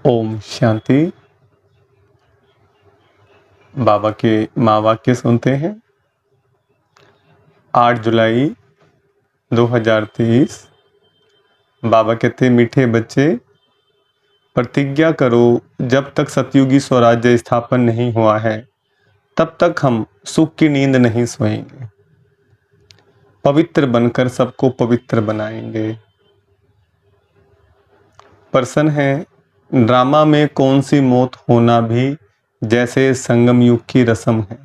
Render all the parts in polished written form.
ओम शांति। बाबा के माँ वाक्य सुनते हैं। 8 जुलाई 2023। बाबा कहते, मीठे बच्चे प्रतिज्ञा करो, जब तक सतयुगी स्वराज्य स्थापन नहीं हुआ है तब तक हम सुख की नींद नहीं सोएंगे। पवित्र बनकर सबको पवित्र बनाएंगे। प्रश्न है, ड्रामा में कौन सी मौत होना भी जैसे संगम युग की रस्म है?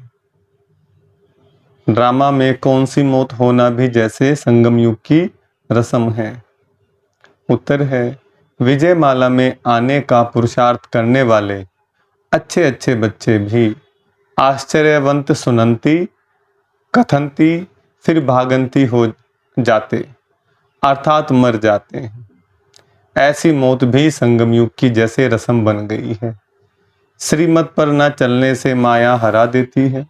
ड्रामा में कौन सी मौत होना भी जैसे संगम युग की रस्म है? उत्तर है, विजय माला में आने का पुरुषार्थ करने वाले अच्छे अच्छे बच्चे भी आश्चर्यवंत सुनंती कथनती फिर भागंती हो जाते, अर्थात मर जाते हैं। ऐसी मौत भी संगम युग की जैसे रस्म बन गई है। श्रीमत पर न चलने से माया हरा देती है।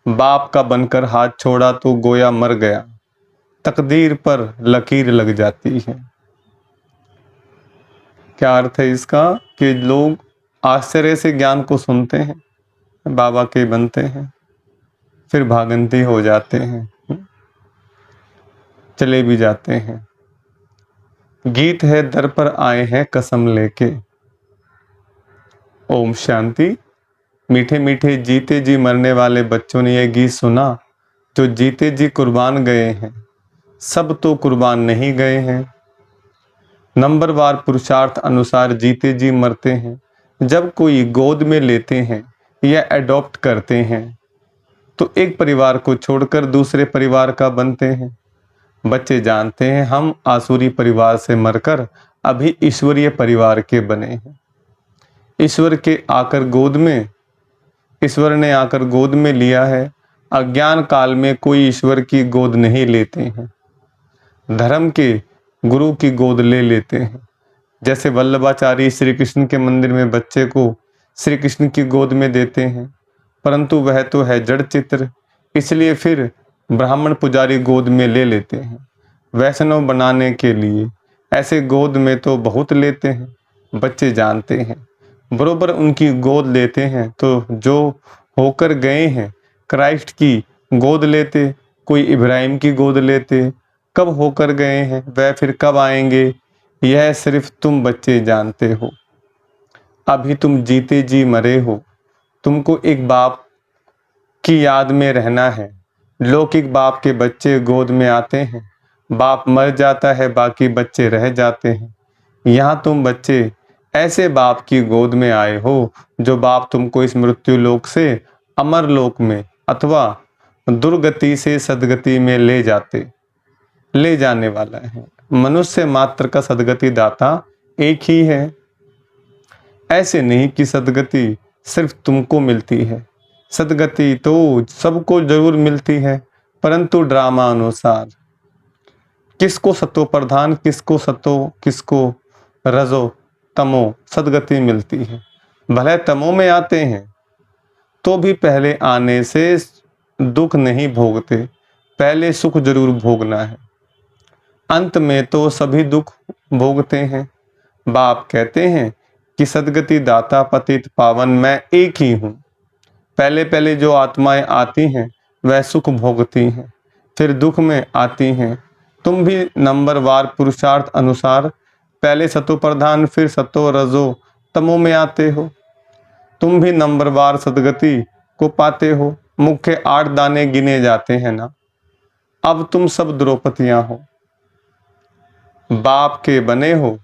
बाप का बनकर हाथ छोड़ा तो गोया मर गया, तकदीर पर लकीर लग जाती है। क्या अर्थ है इसका? कि लोग आश्चर्य से ज्ञान को सुनते हैं, बाबा के बनते हैं, फिर भागंती हो जाते हैं, चले भी जाते हैं। गीत है, दर पर आए हैं कसम लेके। ओम शांति। मीठे मीठे जीते जी मरने वाले बच्चों ने यह गीत सुना। जो जीते जी कुर्बान गए हैं, सब तो कुर्बान नहीं गए हैं। नंबरवार पुरुषार्थ अनुसार जीते जी मरते हैं। जब कोई गोद में लेते हैं या एडॉप्ट करते हैं तो एक परिवार को छोड़कर दूसरे परिवार का बनते हैं। बच्चे जानते हैं हम आसुरी परिवार से मरकर अभी ईश्वरीय परिवार के बने हैं। ईश्वर ने आकर गोद में लिया है। अज्ञान काल में कोई ईश्वर की गोद नहीं लेते हैं, धर्म के गुरु की गोद ले लेते हैं। जैसे वल्लभाचारी श्री कृष्ण के मंदिर में बच्चे को श्री कृष्ण की गोद में देते हैं, परंतु वह तो है जड़ चित्र, इसलिए फिर ब्राह्मण पुजारी गोद में ले लेते हैं वैष्णव बनाने के लिए। ऐसे गोद में तो बहुत लेते हैं। बच्चे जानते हैं बरोबर उनकी गोद लेते हैं तो जो होकर गए हैं क्राइस्ट की गोद लेते, कोई इब्राहिम की गोद लेते। कब होकर गए हैं वह फिर कब आएंगे, यह सिर्फ तुम बच्चे जानते हो। अभी तुम जीते जी मरे हो। तुमको एक बाप की याद में रहना है। लौकिक बाप के बच्चे गोद में आते हैं, बाप मर जाता है, बाकी बच्चे रह जाते हैं। यहाँ तुम बच्चे ऐसे बाप की गोद में आए हो जो बाप तुमको इस मृत्यु लोक से अमर लोक में अथवा दुर्गति से सदगति में ले जाने वाला है। मनुष्य मात्र का सदगति दाता एक ही है। ऐसे नहीं कि सदगति सिर्फ तुमको मिलती है। सदगति तो सबको जरूर मिलती है, परंतु ड्रामा अनुसार किसको सतो प्रधान, किसको सतो, किसको रजो तमो सदगति मिलती है। भले तमो में आते हैं तो भी पहले आने से दुख नहीं भोगते, पहले सुख जरूर भोगना है। अंत में तो सभी दुख भोगते हैं। बाप कहते हैं कि सदगति दाता पतित पावन मैं एक ही हूँ। पहले पहले जो आत्माएं आती हैं वह सुख भोगती हैं, फिर दुख में आती हैं। तुम भी नंबरवार पुरुषार्थ अनुसार पहले सतो प्रधान फिर सतो रजो तमो में आते हो। तुम भी नंबरवार सदगति को पाते हो। मुख्य 8 दाने गिने जाते हैं ना। अब तुम सब द्रौपदियां हो, बाप के बने हो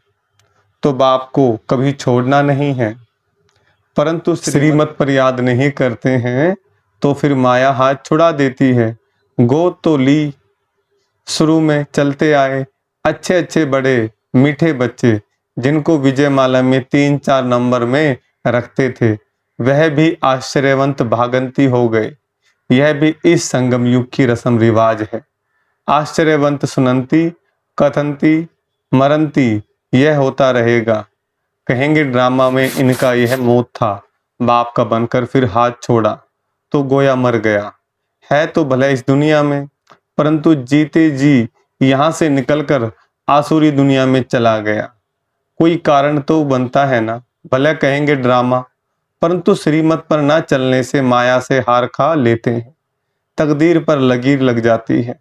तो बाप को कभी छोड़ना नहीं है, परंतु श्रीमत पर याद नहीं करते हैं तो फिर माया हाथ छुड़ा देती है। गोद तो ली, शुरू में चलते आए अच्छे अच्छे बड़े मीठे बच्चे जिनको विजय माला में 3-4 नंबर में रखते थे, वह भी आश्चर्यवंत भागंती हो गए। यह भी इस संगम युग की रस्म रिवाज है। आश्चर्यवंत सुनंती कथनती मरंती, यह होता रहेगा। कहेंगे ड्रामा में इनका यह मौत था, बाप का बनकर फिर हाथ छोड़ा तो गोया मर गया। है तो भले इस दुनिया में, परंतु जीते जी यहाँ से निकलकर आसुरी दुनिया में चला गया। कोई कारण तो बनता है ना। भले कहेंगे ड्रामा, परंतु श्रीमत पर न चलने से माया से हार खा लेते हैं, तकदीर पर लकीर लग जाती है।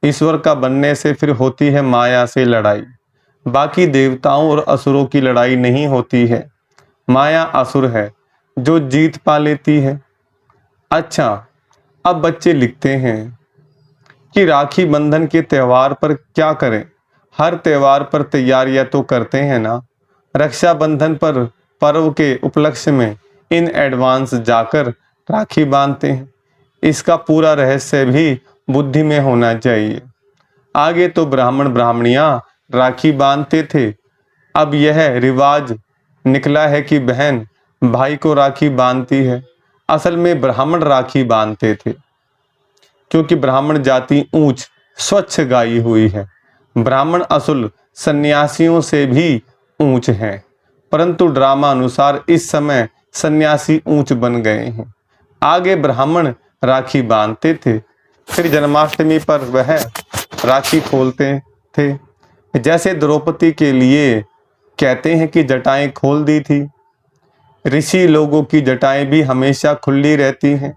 ईश्वर का बनने से फिर होती है माया से लड़ाई। बाकी देवताओं और असुरों की लड़ाई नहीं होती है, माया असुर है जो जीत पा लेती है। अच्छा, अब बच्चे लिखते हैं कि राखी बंधन के त्यौहार पर क्या करें। हर त्यौहार पर तैयारियां तो करते हैं ना। रक्षाबंधन पर पर्व के उपलक्ष्य में इन एडवांस जाकर राखी बांधते हैं। इसका पूरा रहस्य भी बुद्धि में होना चाहिए। आगे तो ब्राह्मण ब्राह्मणियां राखी बांधते थे, अब यह रिवाज निकला है कि बहन भाई को राखी बांधती है। असल में ब्राह्मण राखी बांधते थे, क्योंकि ब्राह्मण जाति ऊंच स्वच्छ गाई हुई है। ब्राह्मण असुल सन्यासियों से भी ऊंच हैं, परंतु ड्रामा अनुसार इस समय सन्यासी ऊंच बन गए हैं। आगे ब्राह्मण राखी बांधते थे, फिर जन्माष्टमी पर वह राखी खोलते थे। जैसे द्रौपदी के लिए कहते हैं कि जटाएं खोल दी थी, ऋषि लोगों की जटाएं भी हमेशा खुली रहती हैं।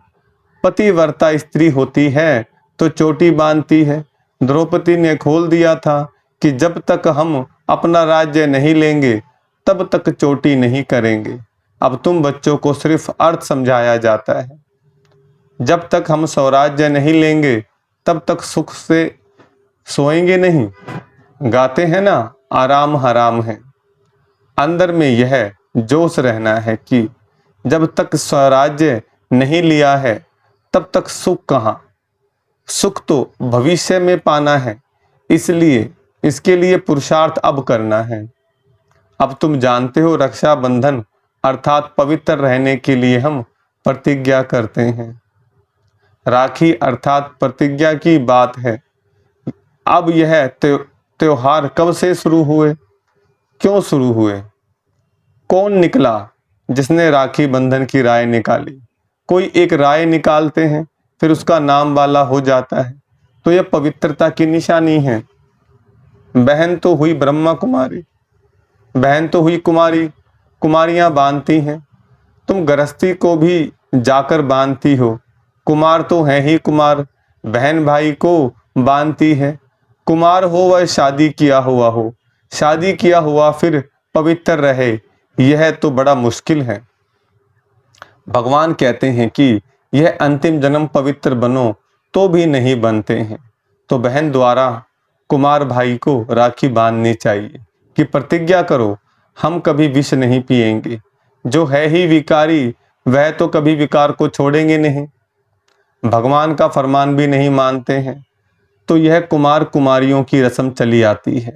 पतिव्रता स्त्री होती है तो चोटी बांधती है। द्रौपदी ने खोल दिया था कि जब तक हम अपना राज्य नहीं लेंगे तब तक चोटी नहीं करेंगे। अब तुम बच्चों को सिर्फ अर्थ समझाया जाता है। जब तक हम स्वराज्य नहीं लेंगे तब तक सुख से सोएंगे नहीं। गाते हैं ना, आराम हराम है। अंदर में यह जोश रहना है कि जब तक स्वराज्य नहीं लिया है तब तक सुख कहाँ। सुख तो भविष्य में पाना है, इसलिए इसके लिए पुरुषार्थ अब करना है। अब तुम जानते हो, रक्षाबंधन अर्थात पवित्र रहने के लिए हम प्रतिज्ञा करते हैं। राखी अर्थात प्रतिज्ञा की बात है। अब यह त्योहार कब से शुरू हुए, क्यों शुरू हुए, कौन निकला जिसने राखी बंधन की राय निकाली। कोई एक राय निकालते हैं, फिर उसका नाम वाला हो जाता है, तो यह पवित्रता की निशानी है। बहन तो हुई ब्रह्मा कुमारी, बहन तो हुई कुमारी, कुमारियां बांधती हैं। तुम गृहस्थी को भी जाकर बांधती हो, कुमार तो है ही कुमार, बहन भाई को बांधती है। कुमार हो वह शादी किया हुआ हो, शादी किया हुआ फिर पवित्र रहे, यह तो बड़ा मुश्किल है। भगवान कहते हैं कि यह अंतिम जन्म पवित्र बनो तो भी नहीं बनते हैं। तो बहन द्वारा कुमार भाई को राखी बांधनी चाहिए कि प्रतिज्ञा करो, हम कभी विष नहीं पिएंगे। जो है ही विकारी वह तो कभी विकार को छोड़ेंगे नहीं। भगवान का फरमान भी नहीं मानते हैं, तो यह कुमार कुमारियों की रस्म चली आती है।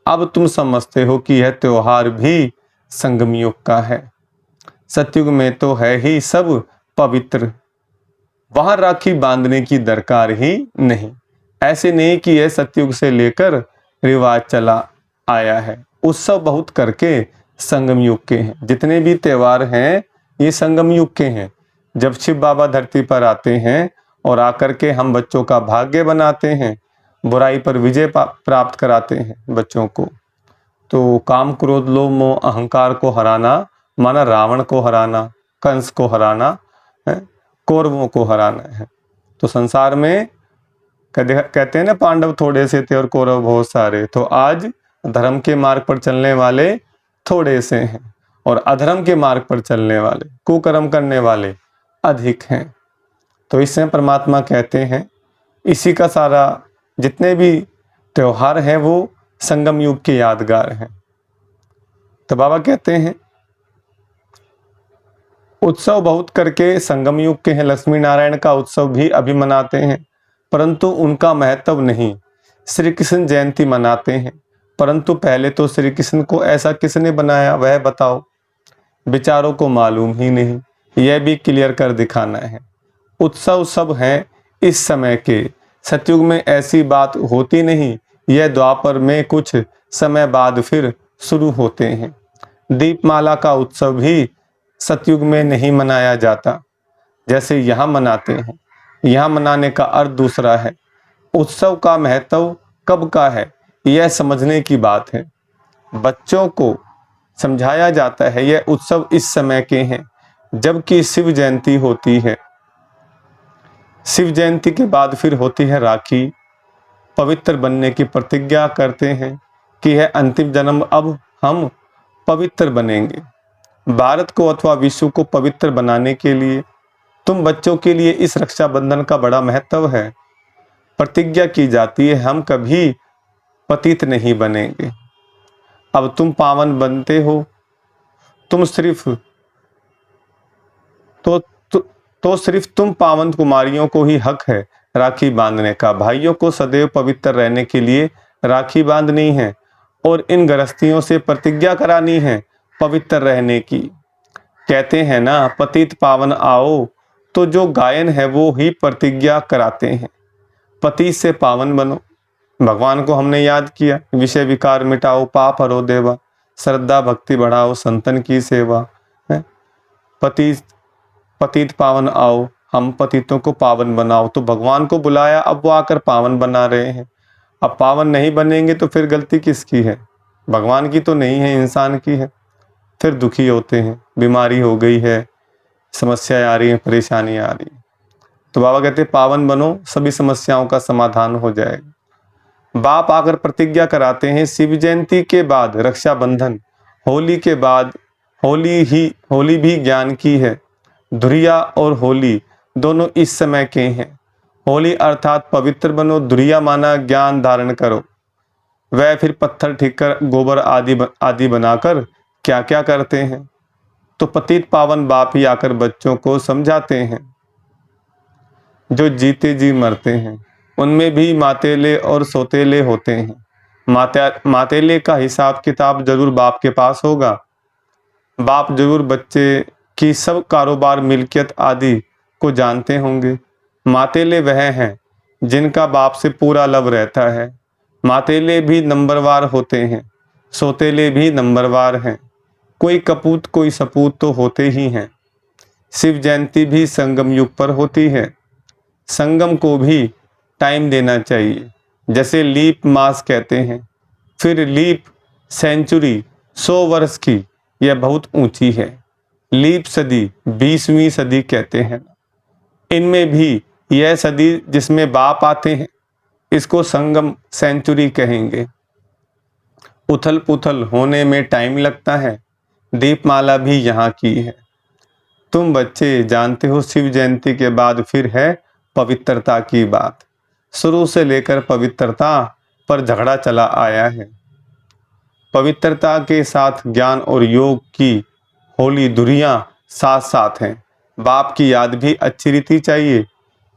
अब तुम समझते हो कि यह त्योहार भी संगम युग का है। सतयुग में तो है ही सब पवित्र, वहां राखी बांधने की दरकार ही नहीं। ऐसे नहीं कि यह सतयुग से लेकर रिवाज चला आया है। उत्सव बहुत करके संगम युग के हैं। जितने भी त्योहार हैं ये संगम युग के हैं। जब शिव बाबा धरती पर आते हैं और आकर के हम बच्चों का भाग्य बनाते हैं, बुराई पर विजय प्राप्त कराते हैं बच्चों को। तो काम क्रोध लोभ मोह अहंकार को हराना माना रावण को हराना, कंस को हराना है, कौरवों को हराना है। तो संसार में कहते हैं ना, पांडव थोड़े से थे और कौरव बहुत सारे। तो आज धर्म के मार्ग पर चलने वाले थोड़े से हैं और अधर्म के मार्ग पर चलने वाले, कुकर्म करने वाले अधिक हैं। तो इससे परमात्मा कहते हैं इसी का सारा जितने भी त्योहार हैं वो संगम युग के यादगार हैं। तो बाबा कहते हैं उत्सव बहुत करके संगम युग के हैं। लक्ष्मी नारायण का उत्सव भी अभी मनाते हैं, परंतु उनका महत्व नहीं। श्री कृष्ण जयंती मनाते हैं, परंतु पहले तो श्री कृष्ण को ऐसा किसने बनाया वह बताओ। बेचारों को मालूम ही नहीं, यह भी क्लियर कर दिखाना है। उत्सव सब हैं इस समय के, सतयुग में ऐसी बात होती नहीं। यह द्वापर में कुछ समय बाद फिर शुरू होते हैं। दीपमाला का उत्सव भी सतयुग में नहीं मनाया जाता जैसे यहाँ मनाते हैं। यहाँ मनाने का अर्थ दूसरा है। उत्सव का महत्व कब का है यह समझने की बात है। बच्चों को समझाया जाता है। यह उत्सव इस समय के हैं जबकि शिव जयंती होती है। शिव जयंती के बाद फिर होती है राखी। पवित्र बनने की प्रतिज्ञा करते हैं कि यह अंतिम जन्म अब हम पवित्र बनेंगे। भारत को अथवा विश्व को पवित्र बनाने के लिए तुम बच्चों के लिए इस रक्षाबंधन का बड़ा महत्व है। प्रतिज्ञा की जाती है हम कभी पतित नहीं बनेंगे। अब तुम पावन बनते हो, तुम सिर्फ तो सिर्फ तुम पावन कुमारियों को ही हक है राखी बांधने का। भाइयों को सदैव पवित्र रहने के लिए राखी बांधनी है और इन गृहस्थियों से प्रतिज्ञा करानी है पवित्र रहने की। कहते हैं ना, पतित पावन आओ, तो जो गायन है वो ही प्रतिज्ञा कराते हैं। पति से पावन बनो। भगवान को हमने याद किया, विषय विकार मिटाओ, पाप हरो देवा, श्रद्धा भक्ति बढ़ाओ, संतन की सेवा है। पतित पावन आओ, हम पतितों को पावन बनाओ। तो भगवान को बुलाया, अब वो आकर पावन बना रहे हैं। अब पावन नहीं बनेंगे तो फिर गलती किसकी है? भगवान की तो नहीं है, इंसान की है। फिर दुखी होते हैं, बीमारी हो गई है, समस्याएं आ रही हैं, परेशानी आ रही है। तो बाबा कहते पावन बनो, सभी समस्याओं का समाधान हो जाएगा। बाप आकर प्रतिज्ञा कराते हैं। शिव जयंती के बाद रक्षाबंधन, होली के बाद होली भी ज्ञान की है। धुरिया और होली दोनों इस समय के हैं। होली अर्थात पवित्र बनो, धुरिया माना ज्ञान धारण करो। वह फिर पत्थर ठीक कर गोबर आदि बनाकर क्या क्या करते हैं। तो पतित पावन बाप ही आकर बच्चों को समझाते हैं। जो जीते जी मरते हैं उनमें भी मातेले और सौतेले होते हैं। मातेले का हिसाब किताब जरूर बाप के पास होगा। बाप जरूर बच्चे की सब कारोबार मिल्कियत आदि को जानते होंगे। मातेले वह हैं जिनका बाप से पूरा लव रहता है। मातेले भी नंबरवार होते हैं, सौतेले भी नंबरवार हैं। कोई कपूत कोई सपूत तो होते ही हैं। शिव जयंती भी संगम युग पर होती है। संगम को भी टाइम देना चाहिए, जैसे लीप मास कहते हैं। फिर लीप सेंचुरी 100 वर्ष की, यह बहुत ऊंची है। लीप सदी 20वीं सदी कहते हैं। इनमें भी यह सदी जिसमें बाप आते हैं, इसको संगम सेंचुरी कहेंगे। उथल पुथल होने में टाइम लगता है। दीपमाला भी यहाँ की है। तुम बच्चे जानते हो शिव जयंती के बाद फिर है पवित्रता की बात। शुरू से लेकर पवित्रता पर झगड़ा चला आया है। पवित्रता के साथ ज्ञान और योग की होली धुरियां साथ साथ हैं। बाप की याद भी अच्छी रीति चाहिए।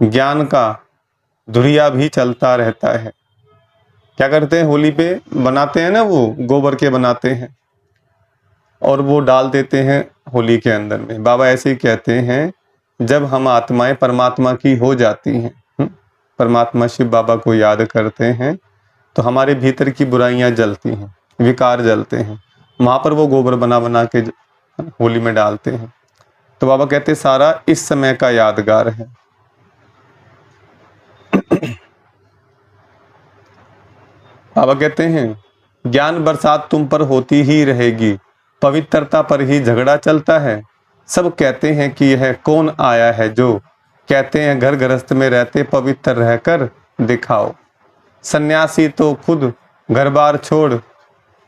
ज्ञान का धुरिया भी चलता रहता है। क्या करते हैं, होली पे बनाते हैं ना, वो गोबर के बनाते हैं और वो डाल देते हैं होली के अंदर में। बाबा ऐसे ही कहते हैं, जब हम आत्माएं परमात्मा की हो जाती हैं, परमात्मा शिव बाबा को याद करते हैं, तो हमारे भीतर की बुराइयां जलती हैं, विकार जलते हैं। वहाँ पर वो गोबर बना के होली में डालते हैं। तो बाबा कहते सारा इस समय का यादगार है। बाबा कहते हैं ज्ञान बरसात तुम पर होती ही रहेगी, पवित्रता पर ही झगड़ा चलता है। सब कहते हैं कि यह कौन आया है जो कहते हैं घर गृहस्थ में रहते पवित्र रहकर दिखाओ। सन्यासी तो खुद घर बार छोड़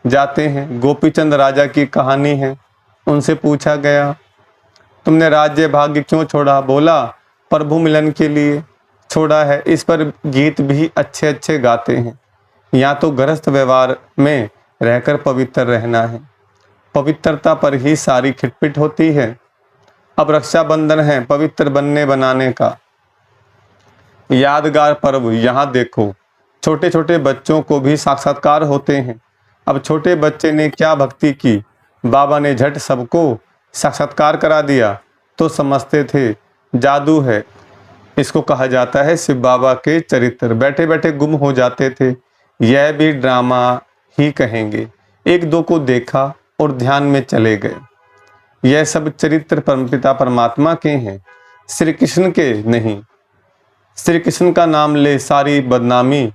जाते हैं। गोपीचंद राजा की कहानी है। उनसे पूछा गया, तुमने राज्य भाग्य क्यों छोड़ा? बोला, प्रभु मिलन के लिए छोड़ा है। इस पर गीत भी अच्छे अच्छे गाते हैं। यहाँ तो गृहस्थ व्यवहार में रहकर पवित्र रहना है। पवित्रता पर ही सारी खिटपिट होती है। अब रक्षाबंधन है पवित्र बनने बनाने का यादगार पर्व। यहाँ देखो, छोटे छोटे बच्चों को भी साक्षात्कार होते हैं। अब छोटे बच्चे ने क्या भक्ति की, बाबा ने झट सबको साक्षात्कार करा दिया। तो समझते थे जादू है। इसको कहा जाता है शिव बाबा के चरित्र। बैठे बैठे गुम हो जाते थे। यह भी ड्रामा ही कहेंगे। एक दो को देखा और ध्यान में चले गए। यह सब चरित्र परमपिता परमात्मा के हैं, श्री कृष्ण के नहीं। श्री कृष्ण का नाम ले सारी बदनामी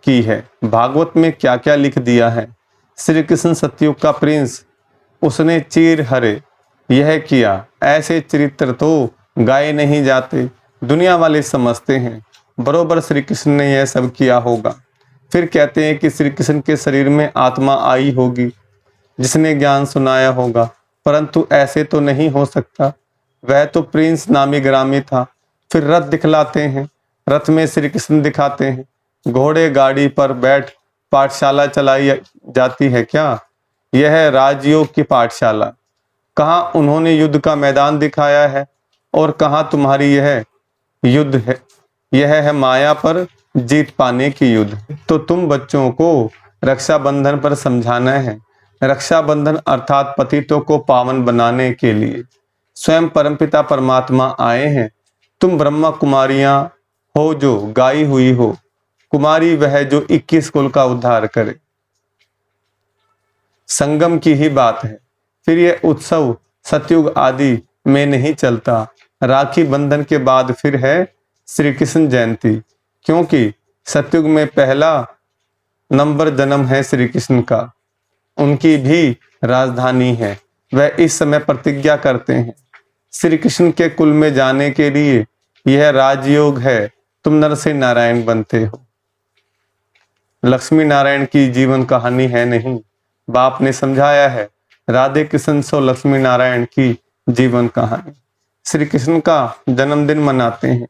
की है। भागवत में क्या क्या लिख दिया है। श्री कृष्ण सतयुग का प्रिंस उसने चीर हरे यह किया, ऐसे चरित्र तो गाए नहीं जाते। दुनिया वाले समझते हैं बरोबर श्री कृष्ण ने यह सब किया होगा। फिर कहते हैं कि श्री कृष्ण के शरीर में आत्मा आई होगी जिसने ज्ञान सुनाया होगा, परंतु ऐसे तो नहीं हो सकता। वह तो प्रिंस नामी ग्रामी था। फिर रथ दिखलाते हैं, रथ में श्री कृष्ण दिखाते हैं। घोड़े गाड़ी पर बैठ पाठशाला चलाई जाती है क्या? यह है राजयोग की पाठशाला। कहाँ उन्होंने युद्ध का मैदान दिखाया है और कहाँ तुम्हारी यह युद्ध है। यह है माया पर जीत पाने की युद्ध। तो तुम बच्चों को रक्षाबंधन पर समझाना है। रक्षाबंधन अर्थात पतितों को पावन बनाने के लिए स्वयं परमपिता परमात्मा आए हैं। तुम ब्रह्मा कुमारियां हो जो गाई हुई हो, कुमारी वह जो 21 कुल का उद्धार करे। संगम की ही बात है। फिर यह उत्सव सतयुग आदि में नहीं चलता। राखी बंधन के बाद फिर है श्री कृष्ण जयंती, क्योंकि सतयुग में पहला नंबर जन्म है श्री कृष्ण का। उनकी भी राजधानी है। वह इस समय प्रतिज्ञा करते हैं श्री कृष्ण के कुल में जाने के लिए यह राजयोग है, तुम नर से नारायण बनते हो। लक्ष्मी नारायण की जीवन कहानी है नहीं, बाप ने समझाया है। राधे कृष्ण सो लक्ष्मी नारायण की जीवन कहानी। श्री कृष्ण का जन्मदिन मनाते हैं।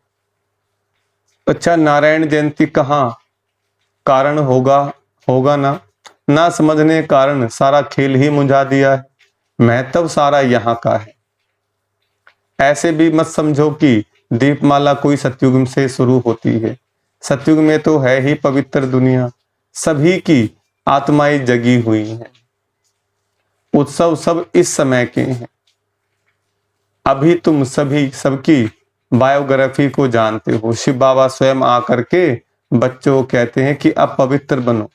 अच्छा, नारायण जयंती कहाँ कारण होगा ना समझने के कारण सारा खेल ही मुझा दिया है। महत्व सारा यहाँ का है। ऐसे भी मत समझो कि दीपमाला कोई सतयुग से शुरू होती है। सतयुग में तो है ही पवित्र दुनिया, सभी की आत्माएं जगी हुई हैं। उत्सव सब इस समय के हैं। अभी तुम सभी सबकी बायोग्राफी को जानते हो। शिव बाबा स्वयं आकर के बच्चों को कहते हैं कि अब पवित्र बनो,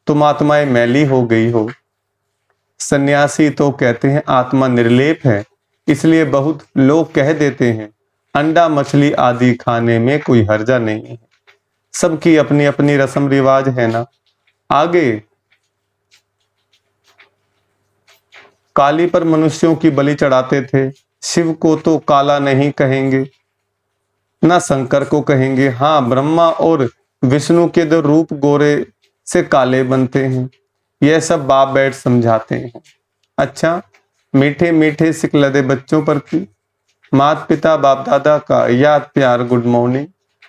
तुम आत्माएं मैली हो गई हो। सन्यासी तो कहते हैं आत्मा निर्लेप है। इसलिए बहुत लोग कह देते हैं अंडा मछली आदि खाने में कोई हर्जा नहीं है। सबकी अपनी अपनी रस्म रिवाज है ना। आगे काली पर मनुष्यों की बलि चढ़ाते थे। शिव को तो काला नहीं कहेंगे, ना शंकर को कहेंगे। हाँ, ब्रह्मा और विष्णु के दो रूप गोरे से काले बनते हैं। यह सब बाप बैठ समझाते हैं। अच्छा, मीठे मीठे सिकलदे बच्चों पर की माता पिता बाप दादा का याद प्यार गुड मॉर्निंग।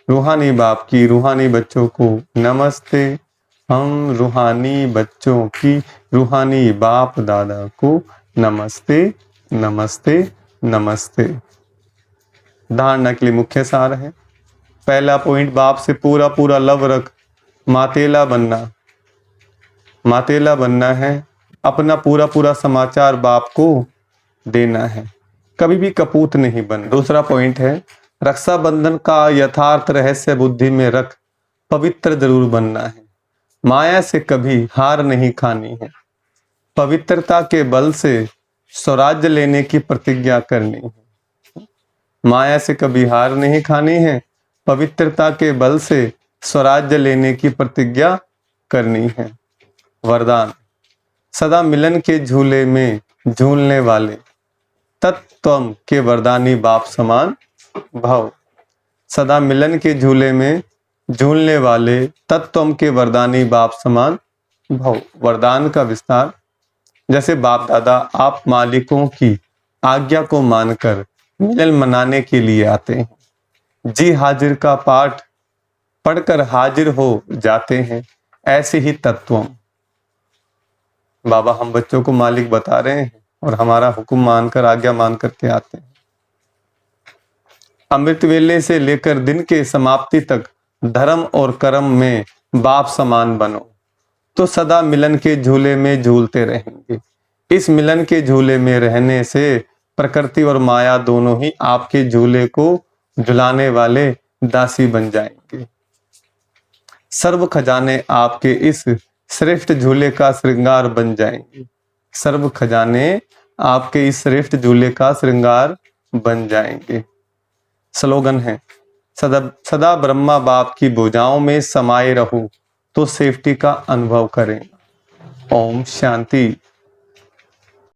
रूहानी बाप की रूहानी बच्चों को नमस्ते। हम रूहानी बच्चों की रूहानी बाप दादा को नमस्ते नमस्ते नमस्ते। धारणा के लिए मुख्य सार है। पहला पॉइंट, बाप से पूरा पूरा लव रख। मातेला बनना है। अपना पूरा पूरा समाचार बाप को देना है, कभी भी कपूत नहीं बन। दूसरा पॉइंट है, रक्षाबंधन का यथार्थ रहस्य बुद्धि में रख। पवित्र जरूर बनना है। माया से कभी हार नहीं खानी है। पवित्रता के बल से स्वराज्य लेने की प्रतिज्ञा करनी है। माया से कभी हार नहीं खानी है। पवित्रता के बल से स्वराज्य लेने की प्रतिज्ञा करनी है। वरदान, सदा मिलन के झूले में झूलने वाले तत्त्वम के वरदानी बाप समान भव। सदा मिलन के झूले में झूलने वाले तत्त्वम के वरदानी बाप समान भव। वरदान का विस्तार, जैसे बाप दादा आप मालिकों की आज्ञा को मानकर मिलन मनाने के लिए आते हैं। जी हाजिर का पाठ पढ़कर हाजिर हो जाते हैं। ऐसे ही तत्वम बाबा हम बच्चों को मालिक बता रहे हैं और हमारा हुक्म मानकर आज्ञा मान करके आते हैं। अमृत वेले से लेकर दिन के समाप्ति तक धर्म और कर्म में बाप समान बनो, तो सदा मिलन के झूले में झूलते रहेंगे। इस मिलन के झूले में रहने से प्रकृति और माया दोनों ही आपके झूले को झुलाने वाले दासी बन जाएंगे। सर्व खजाने आपके इस श्रेष्ठ झूले का श्रृंगार बन जाएंगे। सर्व खजाने आपके इस श्रेष्ठ झूले का श्रृंगार बन जाएंगे। स्लोगन है, सदा ब्रह्मा बाप की भुजाओं में समाये रहूं तो सेफ्टी का अनुभव करें। ओम शांति।